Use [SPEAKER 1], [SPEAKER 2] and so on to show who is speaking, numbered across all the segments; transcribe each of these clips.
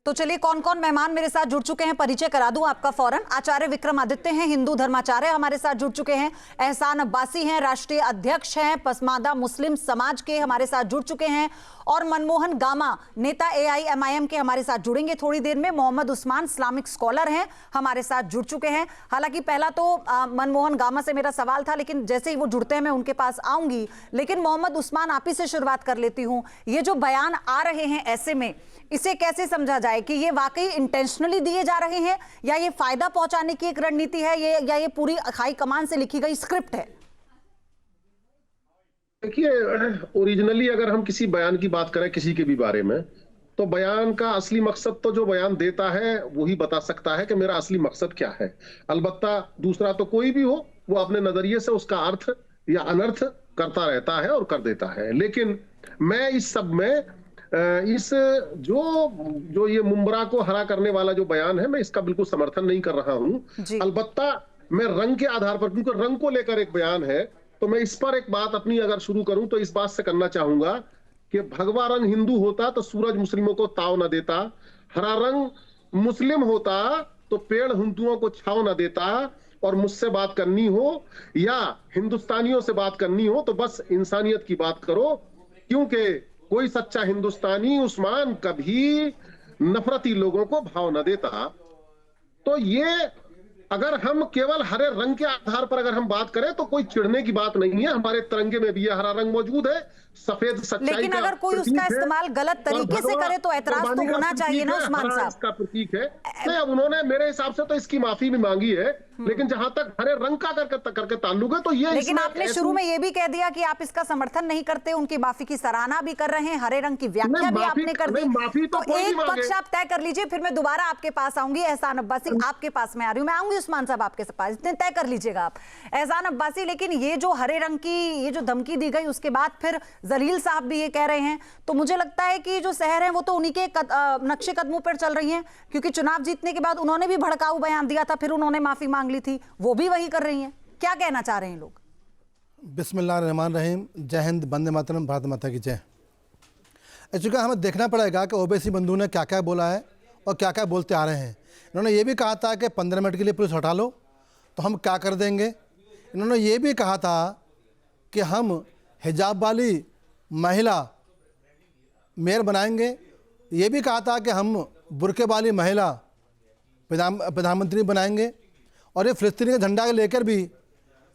[SPEAKER 1] तो चलिए कौन कौन मेहमान मेरे साथ जुड़ चुके हैं परिचय करा दूं आपका फौरन। आचार्य विक्रमादित्य हैं, हिंदू धर्माचार्य हमारे साथ जुड़ चुके हैं। एहसान अब्बासी हैं, राष्ट्रीय अध्यक्ष हैं पसमादा मुस्लिम समाज के, हमारे साथ जुड़ चुके हैं। और मनमोहन गामा नेता AIMIM के हमारे साथ जुड़ेंगे थोड़ी देर में। मोहम्मद उस्मान इस्लामिक स्कॉलर हैं, हमारे साथ जुड़ चुके हैं। हालांकि पहला तो मनमोहन गामा से मेरा सवाल था, लेकिन जैसे ही वो जुड़ते हैं मैं उनके पास आऊंगी। लेकिन मोहम्मद उस्मान आप ही से शुरुआत कर लेती हूं। ये जो बयान आ रहे हैं ऐसे में, इसे कैसे समझा जाए कि ये वाकई इंटेंशनली दिए जा रहे हैं या ये फायदा पहुंचाने की एक रणनीति है, या ये पूरी हाई कमान से लिखी गई स्क्रिप्ट है?
[SPEAKER 2] देखिए, ओरिजिनली अगर हम किसी बयान की बात करें किसी के भी बारे में, तो बयान का असली मकसद तो जो बयान देता है वही बता सकता है कि मेरा असली मकसद क्या है। अलबत्ता दूसरा तो कोई भी हो, वो अपने नजरिए से उसका अर्थ या अनर्थ करता रहता है और कर देता है। लेकिन मैं इस सब में इस जो ये मुंबरा को हरा करने वाला जो बयान है, मैं इसका बिल्कुल समर्थन नहीं कर रहा हूं। अलबत्ता मैं रंग के आधार पर, क्योंकि रंग को लेकर एक बयान है, तो मैं इस पर एक बात अपनी अगर शुरू करूं तो इस बात से करना चाहूंगा कि भगवा रंग हिंदू होता तो सूरज मुस्लिमों को ताव न देता, हरा रंग मुस्लिम होता तो पेड़ हिंदुओं को छाव न देता, और मुझसे बात करनी हो या हिंदुस्तानियों से बात करनी हो तो बस इंसानियत की बात करो, क्योंकि कोई सच्चा हिंदुस्तानी उस्मान कभी नफरती लोगों को भाव न देता। तो ये अगर हम केवल हरे रंग के आधार पर अगर हम बात करें तो कोई चिढ़ने की बात नहीं है। हमारे तिरंगे में भी हरा रंग मौजूद है, सफेद सच्चाई
[SPEAKER 1] लेकिन
[SPEAKER 2] का
[SPEAKER 1] अगर कोई उसका इस्तेमाल गलत तरीके से करे तो ऐतराज तो होना चाहिए ना उस्मान साहब।
[SPEAKER 2] इसका प्रतीक है। नहीं, अब उन्होंने मेरे हिसाब से तो इसकी माफी भी मांगी है, लेकिन जहां तक हरे रंग का करके ताल्लुक है तो ये,
[SPEAKER 1] लेकिन आपने शुरू में ये भी कह दिया कि आप इसका समर्थन नहीं करते, उनकी माफी की सराहना भी कर रहे हैं, हरे रंग की व्याख्या भी आपने कर दी।
[SPEAKER 2] माफी तो
[SPEAKER 1] एक पक्ष आप तय कर लीजिए, फिर मैं दोबारा आपके पास आऊंगी। एहसान अब्बासी आपके पास में आ रही हूं, मैं आऊंगी उस्मान साहब आपके पास, इतने तय कर लीजिएगा आप। एहसान अब्बासी, लेकिन ये जो हरे रंग की ये जो धमकी दी गई, उसके बाद फिर जलील साहब भी ये कह रहे हैं, तो मुझे लगता है कि जो शहर है वो तो उन्हीं के नक्शे कदमों पर चल रही हैं, क्योंकि चुनाव जीतने के बाद उन्होंने भी भड़काऊ बयान दिया था, फिर उन्होंने माफी मांग ली थी, वो भी वही कर रही हैं। क्या कहना चाह रहे हैं लोग?
[SPEAKER 3] बिस्मिल्लाहिर्रहमानिर्रहीम। जय हिंद, वंदे मातरम, भारत माता की जय। चूँकि हमें देखना पड़ेगा कि ओवैसी बंधु ने क्या क्या बोला है और क्या क्या बोलते आ रहे हैं। इन्होंने ये भी कहा था कि 15 मिनट के लिए पुलिस हटा लो तो हम क्या कर देंगे। इन्होंने ये भी कहा था कि हम हिजाब वाली महिला मेयर बनाएंगे। ये भी कहा था कि हम बुरके वाली महिला प्रधानमंत्री बनाएंगे। और ये फिलिस्तीनी का झंडा लेकर भी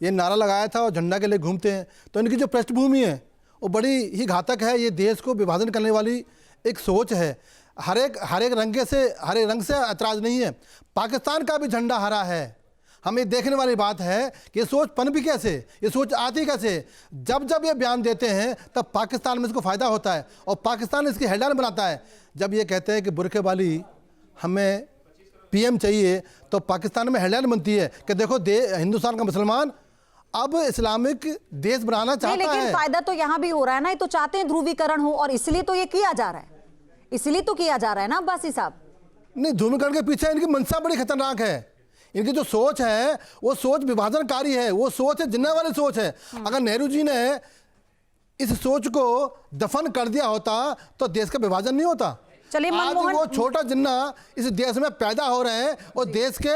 [SPEAKER 3] ये नारा लगाया था और झंडा के लिए घूमते हैं। तो इनकी जो पृष्ठभूमि है वो बड़ी ही घातक है। ये देश को विभाजन करने वाली एक सोच है। हर एक रंग से ऐतराज़ नहीं है। पाकिस्तान का भी झंडा हरा है। हमें देखने वाली बात है कि ये सोच पनपी कैसे, ये सोच आती कैसे। जब जब ये बयान देते हैं तब पाकिस्तान में इसको फ़ायदा होता है और पाकिस्तान इसकी हेडलाइन बनाता है। जब ये कहते हैं कि बुरके वाली हमें PM चाहिए तो पाकिस्तान में हेडलाइन बनती है कि देखो हिंदुस्तान का मुसलमान अब इस्लामिक देश बनाना चाहता है।
[SPEAKER 1] लेकिन फायदा तो यहाँ भी हो रहा है ना, ये तो चाहते हैं ध्रुवीकरण हो, और इसलिए तो ये किया जा रहा है, इसलिए तो किया जा रहा है ना अब्बासी साहब।
[SPEAKER 3] नहीं, ध्रुवीकरण के पीछे इनकी मंशा बड़ी खतरनाक है। इनकी जो सोच है वो सोच विभाजनकारी है, वो सोच है जिन्ना वाली सोच है। अगर नेहरू जी ने इस सोच को दफन कर दिया होता तो देश का विभाजन नहीं होता।
[SPEAKER 1] चलिए,
[SPEAKER 3] आज वो छोटा जिन्ना इस देश में पैदा हो रहे हैं और देश के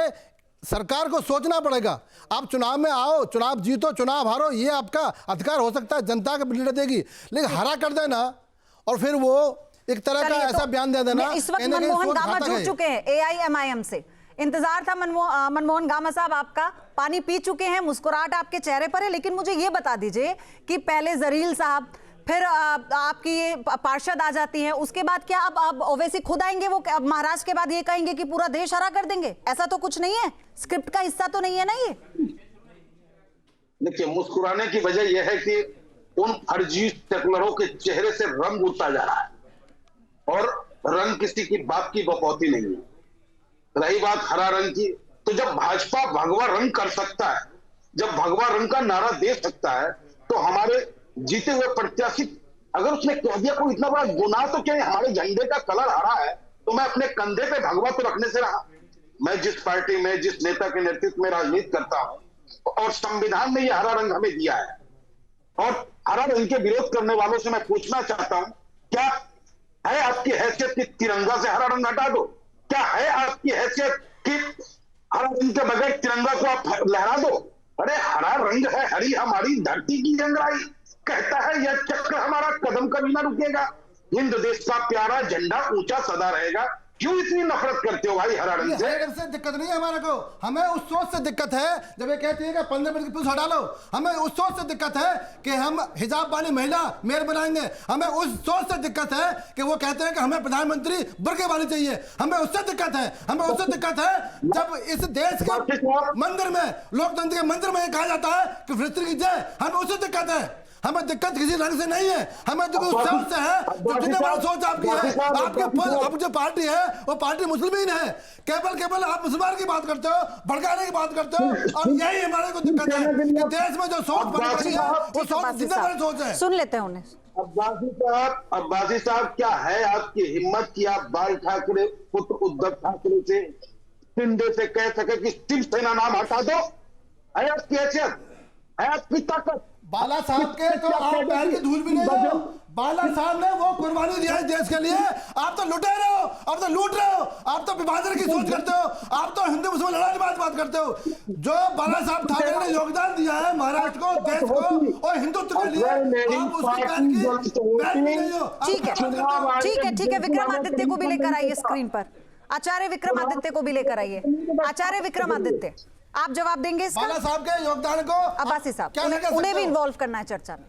[SPEAKER 3] सरकार को सोचना पड़ेगा। आप चुनाव में आओ, चुनाव जीतो, चुनाव हारो, ये आपका अधिकार हो सकता है, जनता का लीडर देगी, लेकिन हरा कर देना और फिर वो एक तरह का ऐसा बयान दे देना।
[SPEAKER 1] इस वक्त मनमोहन गामा जुड़ चुके हैं AIMIM से। इंतजार था मनमोहन गामा साहब आपका, पानी पी चुके हैं, मुस्कुराहट आपके चेहरे पर है। लेकिन मुझे ये बता दीजिए कि पहले जलील साहब, फिर आपकी ये पार्षद आ जाती हैं, उसके बाद क्या अब ओवैसी खुद आएंगे? वो अब महाराष्ट्र के बाद ये कहेंगे कि पूरा देश हरा कर देंगे? ऐसा तो कुछ नहीं है, स्क्रिप्ट का हिस्सा तो नहीं है ना ये।
[SPEAKER 4] देखिए, मुस्कुराने की वजह यह है कि उन फर्जी सेकुलरों के चेहरे से रंग उड़ता जा रहा है और रंग किसी की बात की बकौती नहीं है। रही बात हरा रंग की, तो जब भाजपा भगवा रंग कर सकता है, जब भगवा रंग का नारा दे सकता है, तो हमारे जीते हुए प्रत्याशी अगर उसने कह दिया कोई इतना बड़ा गुनाह तो क्या हमारे झंडे का कलर हरा है, तो मैं अपने कंधे पे भगवा तो रखने से रहा। मैं जिस पार्टी में, जिस नेता के नेतृत्व में राजनीति करता हूं और संविधान ने यह हरा रंग हमें दिया है, और हरा रंग के विरोध करने वालों से मैं पूछना चाहता हूं, क्या है आपकी हैसियत कि तिरंगा से हरा रंग हटा दो? क्या है आपकी हैसियत कि हरा रंग के बगैर तिरंगा को आप लहरा दो? अरे हरा रंग है, हरी हमारी धरती की रंगाई, कहता है यह चक्र हमारा कदम कभी ना रुकेगा, हिंद देश का प्यारा झंडा ऊंचा सदा रहेगा। क्यों इतनी नफरत करते हो भाई हरा रंग से?
[SPEAKER 3] हरे रंग से दिक्कत नहीं है हमारे को, हमें उस सोच से दिक्कत है जब ये कहती है कि 15 मिनट की पुलिस हटा लो। हमें उस सोच से दिक्कत है कि हम हिजाब वाली महिला मेयर बनाएंगे। हमें उस सोच से दिक्कत है कि वो कहते हैं कि हमें प्रधानमंत्री बुर्के वाली चाहिए। हमें उससे दिक्कत है, हमें उससे दिक्कत है जब इस देश के मंदिर में, लोकतंत्र के मंदिर में ये कहा जाता है कि फिलिस्तीन की जय, हमें उससे दिक्कत है। हमें दिक्कत किसी रंग से नहीं है, हमें तो उस सोच से है जो जितने बड़ी सोच आपकी है। आपके जो पार्टी है वो पार्टी मुस्लिमीन है, केवल आप मुसलमान की बात करते हो, भड़काने की बात करते हो, और यही हमारे को दिक्कत है कि देश में जो सोच बनी है वो सोच जितने बड़ी सोच है।
[SPEAKER 1] सुन लेते हैं उन्हें।
[SPEAKER 4] अब्बासी साहब, क्या है आपकी हिम्मत कि आप बाल ठाकरे पुत्र उद्धव ठाकरे से, शिंदे से कह सके कि शिवसेना नाम हटा दो? है आपकी हैसियत, है आपकी ताकत?
[SPEAKER 3] बाला साहब के तो आप पैर की धूल भी नहीं हो। बाला साहब ने वो कुर्बानी दिया है देश के लिए, आप तो लुटे रहे हो, आप तो लूट रहे हो, आप तो विभाजन की सोच करते हो, आप तो हिंदू मुसलमान लड़ाई की बात करते हो। जो बाला साहब ठाकरे ने योगदान दिया है महाराष्ट्र को, देश को और हिंदुत्व के लिए, आप उसकी पैर नहीं हो।
[SPEAKER 1] ठीक है, विक्रमादित्य को भी लेकर आइए स्क्रीन पर। आचार्य विक्रमादित्य को भी लेकर आइए। आचार्य विक्रमादित्य, आप जवाब देंगे इसका?
[SPEAKER 3] बाला साहब के योगदान को
[SPEAKER 1] अब्बासी साहब, उन्हें भी इन्वॉल्व करना है चर्चा में।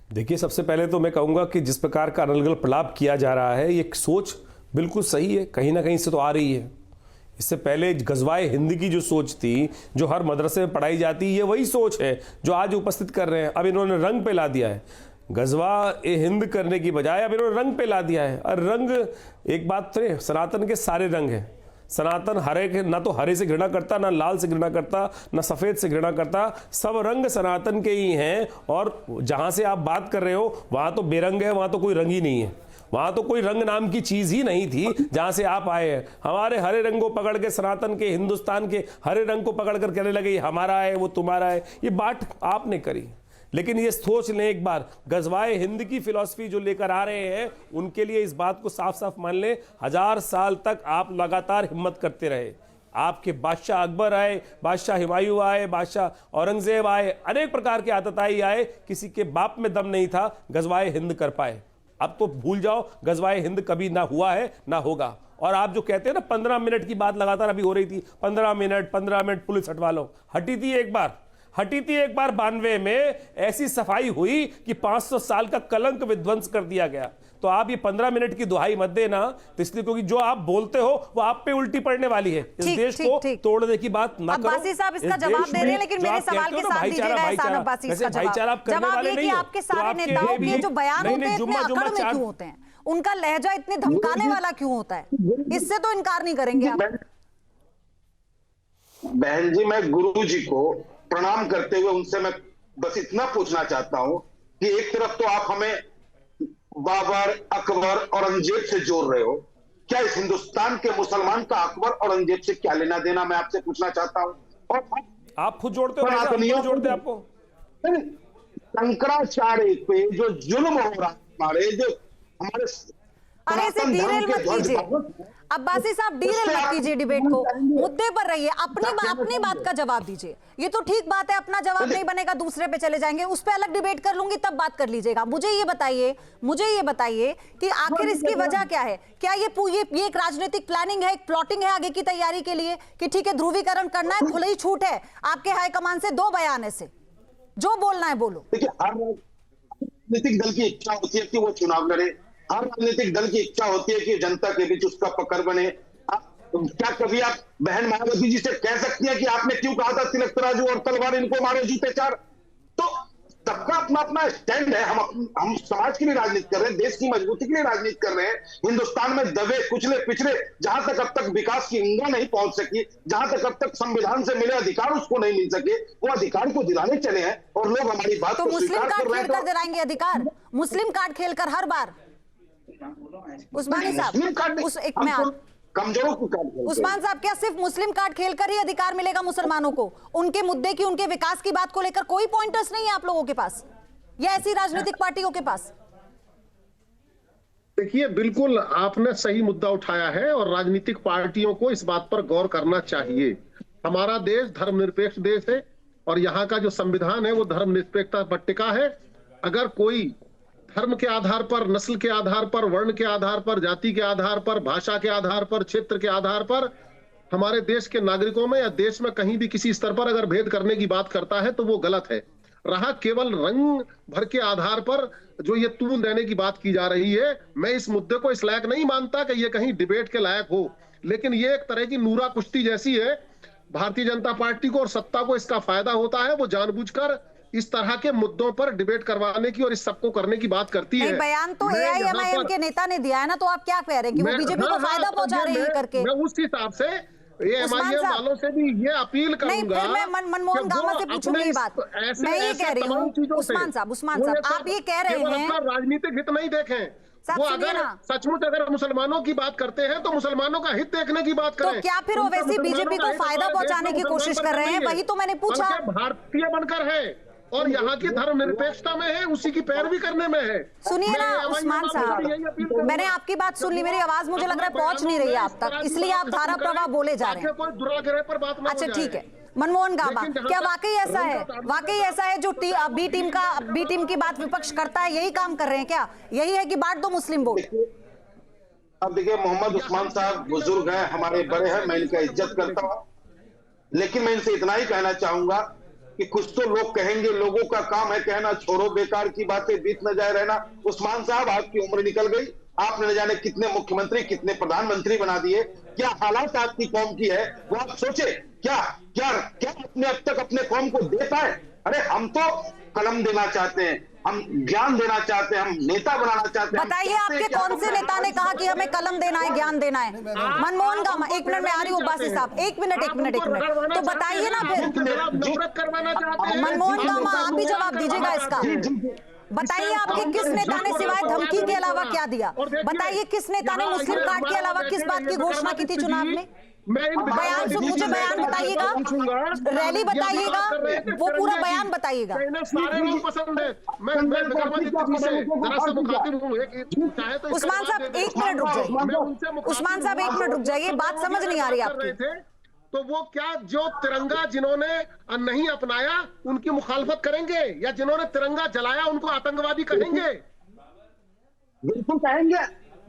[SPEAKER 5] देखिए, सबसे पहले तो मैं कहूंगा कि जिस प्रकार का अलग-अलग प्रलाप किया जा रहा है, ये सोच बिल्कुल सही है, कहीं ना कहीं से तो आ रही है। इससे पहले गजवाए हिंद की जो सोच थी, जो हर मदरसे में पढ़ाई जाती है, ये वही सोच है जो आज उपस्थित कर रहे हैं। अब इन्होंने रंग पे ला दिया है, गजवा ए हिंद करने की बजाय अब इन्होंने रंग पे ला दिया है। और रंग, एक बात तो सनातन के सारे रंग हैं। सनातन हरे के, ना तो हरे से घृणा करता, ना लाल से घृणा करता, ना सफेद से घृणा करता, सब रंग सनातन के ही हैं। और जहां से आप बात कर रहे हो वहां तो बेरंग है, वहां तो कोई रंग ही नहीं है, वहां तो कोई रंग नाम की चीज ही नहीं थी जहां से आप आए हैं। हमारे हरे रंग को पकड़ के, सनातन के, हिंदुस्तान के हरे रंग को पकड़ कर कहने लगे ये हमारा है, वो तुम्हारा है। ये बात आपने करी, लेकिन ये सोच लें एक बार, गजवाए हिंद की फिलॉसफी जो लेकर आ रहे हैं उनके लिए इस बात को साफ साफ मान लें, 1000 साल तक आप लगातार हिम्मत करते रहे। आपके बादशाह अकबर आए, बादशाह हुमायूं आए, बादशाह औरंगजेब आए, अनेक प्रकार के आतताई आए, किसी के बाप में दम नहीं था गजवाए हिंद कर पाए। अब तो भूल जाओ, गजवाए हिंद कभी ना हुआ है ना होगा। और आप जो कहते हैं ना 15 मिनट की बात लगातार अभी हो रही थी, 15 मिनट पुलिस हटवा लो, हटी थी एक बार 92 में ऐसी सफाई हुई कि 500 साल का कलंक विध्वंस कर दिया गया। तो आप ये 15 मिनट की दुहाई मत देना, तो इसलिए क्योंकि जो आप बोलते हो वो आप पे उल्टी पड़ने वाली है। इस देश को तोड़ने की बात ना करो।
[SPEAKER 1] अब्बासी साहब इसका जवाब दे रहे हैं, लेकिन मेरे सवाल के साथ दीजिएगा एहसान अब्बासी इसका जवाब ये कि आपके सारे नेताओं के जो बयान होते हैं इतने अकड़ में क्यों होते हैं, उनका लहजा इतने धमकाने वाला क्यों होता है? इससे तो इनकार नहीं करेंगे आप।
[SPEAKER 4] बहन जी, मैं गुरु जी को प्रणाम करते हुए उनसे मैं बस इतना पूछना चाहता हूं कि एक तरफ तो आप हमें बाबर, अकबर, औरंगजेब से जोड़ रहे हो, क्या इस हिंदुस्तान के मुसलमान का अकबर औरंगजेब से क्या लेना देना, मैं आपसे पूछना चाहता हूं। और
[SPEAKER 5] आप खुद जोड़ते हो, जोड़ते आपको
[SPEAKER 4] शंकराचार्य पे जो जुल्म हो रहा है, हमारे
[SPEAKER 1] अरे इसे डीरेल मत कीजिए अब्बासी साहब, डीरेल मत कीजिए डिबेट को, मुद्दे पर रहिए, अपनी बात का जवाब दीजिए। ये तो ठीक बात है, अपना जवाब नहीं बनेगा दूसरे पे चले जाएंगे, उस पे अलग डिबेट कर लूंगी तब बात कर लीजिएगा। मुझे ये बताइए कि आखिर इसकी वजह क्या है? क्या ये एक राजनीतिक प्लानिंग है, एक प्लॉटिंग है आगे की तैयारी के लिए कि ठीक है ध्रुवीकरण करना है, खुली छूट है आपके हाईकमान से, 2 बयान से जो बोलना है बोलो।
[SPEAKER 4] देखिए, हर राजनीतिक दल की इच्छा होती है कि वो चुनाव लड़े, हर राजनीतिक दल की इच्छा होती है कि जनता के बीच उसका पकड़ बने। क्या कभी आप बहन मायावती जी से कह सकती हैं कि आपने क्यों कहा था तिलक तराजू और तलवार इनको मारो जूते 4? तो सबका अपना अपना स्टैंड है। हम समाज के लिए राजनीति कर रहे हैं, देश की मजबूती के लिए राजनीति कर रहे हैं। हिंदुस्तान में दबे कुचले पिछड़े, जहां तक अब तक विकास की इंगा नहीं पहुंच सकी, जहां तक अब तक संविधान से मिले अधिकार उसको नहीं मिल सके, वो अधिकार को दिलाने चले हैं और लोग हमारी बात
[SPEAKER 1] तो मुस्लिम कार्ड खेलकर दिलाएंगे अधिकार, मुस्लिम कार्ड खेलकर हर बार। उस्मानी साहब,
[SPEAKER 4] कमजोरों की कार्ड खेलते हैं।
[SPEAKER 1] उस्मान साहब, क्या सिर्फ मुस्लिम कार्ड खेलकर ही अधिकार मिलेगा मुसलमानों को? उनके मुद्दे की, उनके विकास की बात को लेकर कोई पॉइंटर्स नहीं है आप लोगों के पास या ऐसी राजनीतिक पार्टियों के पास?
[SPEAKER 2] देखिए, बिल्कुल आपने सही मुद्दा उठाया है और राजनीतिक पार्टियों को इस बात पर गौर करना चाहिए। हमारा देश धर्मनिरपेक्ष देश है और यहाँ का जो संविधान है वो धर्मनिरपेक्षता पर टिका है। अगर कोई धर्म के आधार पर, नस्ल के आधार पर, वर्ण के आधार पर, जाति के आधार पर, भाषा के आधार पर, क्षेत्र के आधार पर हमारे देश के नागरिकों में या देश में कहीं भी किसी स्तर पर अगर भेद करने की बात करता है तो वो गलत है। रहा केवल रंग भर के आधार पर जो ये तूल देने की बात की जा रही है, मैं इस मुद्दे को इस लायक नहीं मानता कि ये कहीं डिबेट के लायक हो, लेकिन ये एक तरह की नूरा कुश्ती जैसी है। भारतीय जनता पार्टी को और सत्ता को इसका फायदा होता है, वो जानबूझकर इस तरह के मुद्दों पर डिबेट करवाने की और इस सबको करने की बात करती है।
[SPEAKER 1] बयान तो
[SPEAKER 2] मैं यहाँ
[SPEAKER 1] एआईएमआईएम
[SPEAKER 2] पर-
[SPEAKER 1] के नेता ने दिया है ना, तो आप क्या कह रहे हैं कि वो बीजेपी को फायदा पहुंचा रहे हैं करके?
[SPEAKER 2] मैं उस हिसाब से
[SPEAKER 1] उस्मान
[SPEAKER 2] एआईएम
[SPEAKER 1] साहब,
[SPEAKER 2] वालों से भी ये अपील
[SPEAKER 1] नहीं,
[SPEAKER 2] करूंगा।
[SPEAKER 1] फिर मैं मनमोहन
[SPEAKER 2] कि वो
[SPEAKER 1] गामा से पूछूंगी
[SPEAKER 2] अपने
[SPEAKER 1] ये बात।
[SPEAKER 2] ऐसे-
[SPEAKER 1] मैं ये
[SPEAKER 2] ऐसे
[SPEAKER 1] कह रही
[SPEAKER 2] तमाम
[SPEAKER 1] हूँ,
[SPEAKER 2] चीजों से
[SPEAKER 1] उस्मान साहब,
[SPEAKER 2] वो
[SPEAKER 1] आप ये कह रहे
[SPEAKER 2] केवल
[SPEAKER 1] हैं,
[SPEAKER 2] अपना राजनीतिक हित नहीं देखें,
[SPEAKER 1] साहब
[SPEAKER 2] वो
[SPEAKER 1] सुनिए
[SPEAKER 2] अगर
[SPEAKER 1] ना।
[SPEAKER 2] सचमुच अगर मुसलमानों की बात करते हैं तो मुसलमानों का हित देखने की बात
[SPEAKER 1] तो
[SPEAKER 2] करें।
[SPEAKER 1] क्या फिर वो
[SPEAKER 2] उनका
[SPEAKER 1] वैसी
[SPEAKER 2] मुसलमानों
[SPEAKER 1] बीजेपी
[SPEAKER 2] का
[SPEAKER 1] को
[SPEAKER 2] हित
[SPEAKER 1] फायदा
[SPEAKER 2] हमारे
[SPEAKER 1] पहुंचाने
[SPEAKER 2] देश
[SPEAKER 1] की
[SPEAKER 2] में
[SPEAKER 1] कोशिश
[SPEAKER 2] मुसलमान
[SPEAKER 1] कर रहे
[SPEAKER 2] नहीं
[SPEAKER 1] हैं?
[SPEAKER 2] है,
[SPEAKER 1] वही तो मैंने पूछा।
[SPEAKER 2] बल्कि भारतीय बनकर है और यहाँ की धर्मनिरपेक्षता में है, उसी की पैरवी करने में है।
[SPEAKER 1] सुनिए
[SPEAKER 2] मैं
[SPEAKER 1] ना
[SPEAKER 2] एआईएम
[SPEAKER 1] उस्मान
[SPEAKER 2] वालों से यही अपील
[SPEAKER 1] साहब,
[SPEAKER 2] करूंगा।
[SPEAKER 1] मैंने आपकी बात सुन ली, मेरी आवाज मुझे लग रहा है पहुंच नहीं रही है आप तक, इसलिए आप धारा प्रवाह बोले जा रहे हैं।
[SPEAKER 2] कोई दुराग्रह पर बात ना हो
[SPEAKER 1] अच्छा
[SPEAKER 2] जाए।
[SPEAKER 1] ठीक है, मनमोहन गामा,
[SPEAKER 2] लेकिन जहाँ
[SPEAKER 1] क्या
[SPEAKER 2] तक
[SPEAKER 1] वाकई ऐसा है, वाकई ऐसा है जो बी टीम की बात विपक्ष करता है, यही काम कर रहे हैं क्या? यही है कि बांट दो मुस्लिम वोट?
[SPEAKER 4] अब देखिए, मोहम्मद उस्मान साहब बुजुर्ग हैं, हमारे बड़े हैं, मैं इनका इज्जत करता हूं, लेकिन मैं इनसे इतना ही कहना चाहूंगा कि कुछ तो लोग कहेंगे, लोगों का काम है कहना, छोड़ो बेकार की बातें, बीत न जाए रहना। उस्मान साहब, आपकी उम्र निकल गई, आपने न जाने कितने मुख्यमंत्री, कितने प्रधानमंत्री बना दिए, क्या हालात आपकी कौम की है वो आप सोचे। क्या क्या क्या अपने अब तक अपने कौम को दे पाए? अरे हम तो कलम देना चाहते हैं, हम ज्ञान देना चाहते हैं, हम नेता बनाना चाहते हैं।
[SPEAKER 1] बताइए आपके कौन से नेता ने कहा कि हमें कलम देना है, ज्ञान देना है? मनमोहन गामा, एक मिनट में आ रही हूँ उब्बासी साहब, एक मिनट, तो बताइए ना फिर।
[SPEAKER 2] नफरत करवाना चाहते हैं।
[SPEAKER 1] मनमोहन गामा, आप भी जवाब दीजिएगा इसका। बताइए आपके किस नेता ने सिवाय धमकी के अलावा क्या दिया? बताइए किस नेता ने मुस्लिम कार्ड के अलावा किस बात की घोषणा की थी चुनाव में? बयान सुन, मुझे बयान बताइएगा, रैली बताइएगा, वो पूरा बयान बताइएगा।
[SPEAKER 2] सारे लोग पसंद है। मैं विक्रमादित्य जी से जरा सा मुखातिब हूँ, चाहे तो
[SPEAKER 1] उस्मान साहब एक मिनट रुक जाइए, उस्मान साहब एक मिनट रुक जाइए, बात समझ नहीं आ रही आपकी।
[SPEAKER 2] तो वो क्या जो तिरंगा जिन्होंने नहीं अपनाया उनकी मुखालफत करेंगे, या जिन्होंने तिरंगा जलाया उनको आतंकवादी कहेंगे?
[SPEAKER 4] बिल्कुल कहेंगे,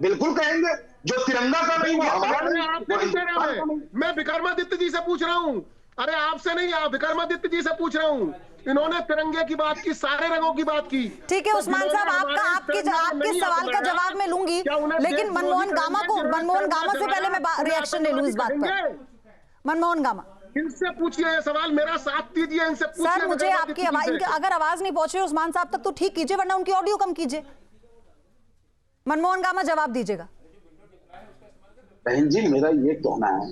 [SPEAKER 4] बिल्कुल कहेंगे। जो तिरंगा का नहीं वो हमारा
[SPEAKER 2] आपसे नहीं कह रहा मैं विक्रमादित्य जी से पूछ रहा हूँ। अरे आपसे नहीं, आप विक्रमादित्य जी से पूछ रहा हूँ। इन्होंने तिरंगे की बात की, सारे रंगों की बात की।
[SPEAKER 1] ठीक है उस्मान साहब, आपके सवाल का जवाब मैं लूंगी, लेकिन मनमोहन गामा से पहले मैं रिएक्शन ले लूं इस बात पर। मनमोहन गामा,
[SPEAKER 2] इनसे पूछिए ये सवाल, मेरा साथ दीजिए, इनसे पूछिए।
[SPEAKER 1] सर मुझे आपकी आवाज, अगर आवाज नहीं पहुंच रही उस्मान साहब तक तो ठीक कीजिए, वरना उनकी ऑडियो कम कीजिए। मनमोहन गामा जवाब दीजिएगा।
[SPEAKER 4] बहन जी, मेरा ये कहना है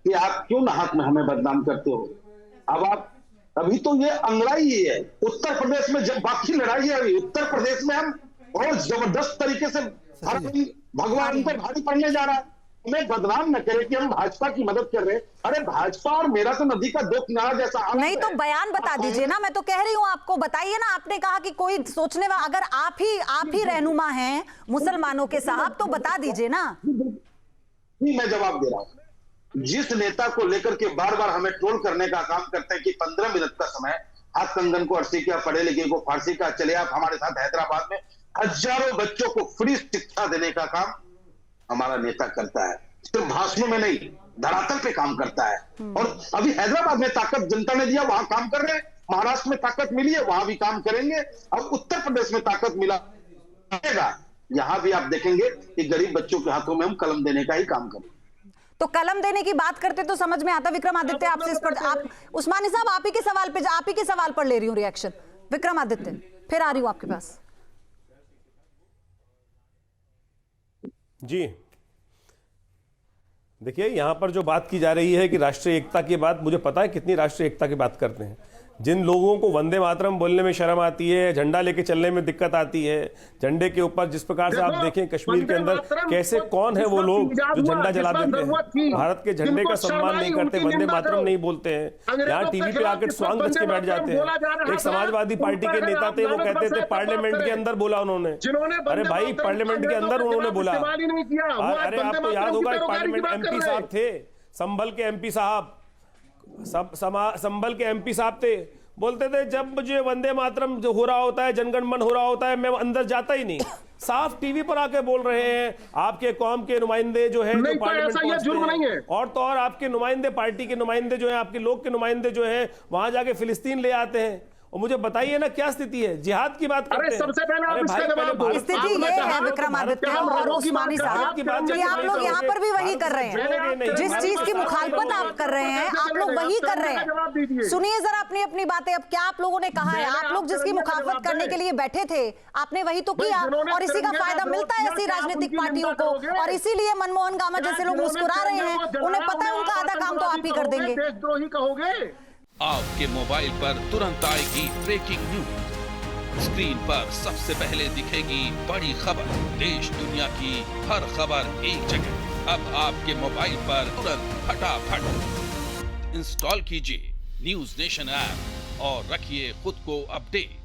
[SPEAKER 4] कि आप क्यों नाहक में हमें बदनाम करते हो? अब आप अभी तो ये अंगड़ाई ही है, उत्तर प्रदेश में जब बाकी लड़ाई है, उत्तर प्रदेश में हम और जबरदस्त तरीके से भगवान पर भारी पड़ने जा रहा है। हमें बदनाम न करे कि हम भाजपा की मदद कर रहे हैं। अरे भाजपा और मेरा तो नदी का दो किनारा जैसा
[SPEAKER 1] नहीं, तो बयान बता दीजिए ना, मैं तो कह रही हूँ आपको, बताइए ना। आपने कहा कि कोई सोचने वाला, अगर आप ही रहनुमा हैं मुसलमानों के साहब, तो बता दीजिए ना।
[SPEAKER 4] मैं जवाब दे रहा हूं। जिस नेता को लेकर के बार बार हमें ट्रोल करने का काम करते हैं कि 15 मिनट का समय, हाथ कंगन को अरसी का, पढ़े लिखे को फारसी का, चले आप हमारे साथ हैदराबाद में हजारों बच्चों को फ्री शिक्षा देने का काम हमारा नेता करता है। सिर्फ भाषणों में नहीं, धरातल पे काम करता है। और अभी हैदराबाद में ताकत जनता ने दिया, वहां काम कर रहे हैं। महाराष्ट्र में ताकत मिली है, वहां भी काम करेंगे। अब उत्तर प्रदेश में ताकत मिला, यहां भी आप देखेंगे कि गरीब बच्चों के हाथों में हम कलम देने का ही काम करें।
[SPEAKER 1] तो कलम देने की बात करते तो समझ में आता। विक्रमादित्य, आपसे इस पर, आप उस्मानी साहब, आप ही के सवाल पर ले रही हूँ रिएक्शन। विक्रमादित्य, फिर आ रही हूँ आपके पास।
[SPEAKER 5] जी देखिए, यहां पर जो बात की जा रही है कि राष्ट्रीय एकता की बात, मुझे पता है कितनी राष्ट्रीय एकता की बात करते हैं, जिन लोगों को वंदे मातरम बोलने में शर्म आती है, झंडा लेके चलने में दिक्कत आती है, झंडे के ऊपर जिस प्रकार से आप देखें कश्मीर के अंदर कैसे कौन है वो लोग जो झंडा जला देते हैं, भारत के झंडे का सम्मान नहीं करते, वंदे मातरम नहीं बोलते हैं, यहाँ टीवी पे आकर स्वांग बज के बैठ जाते हैं। एक समाजवादी पार्टी के नेता थे, वो कहते थे पार्लियामेंट के अंदर बोला उन्होंने। अरे भाई पार्लियामेंट के अंदर उन्होंने बोला। अरे आपको याद होगा पार्लियामेंट एमपी साहब थे, संभल के एमपी साहब, संभल के एमपी साहब थे, बोलते थे जब मुझे वंदे मातरम जो हो रहा होता है, जनगण मन हो रहा होता है, मैं अंदर जाता ही नहीं। साफ टीवी पर आके बोल रहे हैं आपके कौम के नुमाइंदे जो है, जो पार्लियामेंट पहुंचते हैं, और तो और आपके नुमाइंदे, पार्टी के नुमाइंदे जो है, आपके लोग के नुमाइंदे जो है, वहां जाके फिलिस्तीन ले आते हैं। और मुझे बताइए ना क्या स्थिति है, जिहाद की बात करते हैं।
[SPEAKER 2] सबसे पहले आप इसका जवाब दो।
[SPEAKER 1] स्थिति ये है विक्रमादित्य और उस्मानी साहब कि आप लोग यहाँ पर भी वही कर रहे हैं, जिस चीज की मुखालफत आप कर रहे हैं, आप लोग वही कर रहे हैं। सुनिए जरा अपनी अपनी बातें। अब क्या आप लोगों ने कहा है, आप लोग जिसकी मुखालफत करने के लिए बैठे थे, आपने वही तो किया, और इसी का फायदा मिलता है ऐसी राजनीतिक पार्टियों को, और इसीलिए मनमोहन गामा जैसे लोग मुस्कुरा रहे हैं। उन्हें पता है उनका आधा काम तो आप ही कर देंगे।
[SPEAKER 2] देशद्रोही कहोगे?
[SPEAKER 6] आपके मोबाइल पर तुरंत आएगी ब्रेकिंग न्यूज। स्क्रीन पर सबसे पहले दिखेगी बड़ी खबर, देश दुनिया की हर खबर एक जगह। अब आपके मोबाइल पर तुरंत फटाफट इंस्टॉल कीजिए न्यूज नेशन ऐप और रखिए खुद को अपडेट।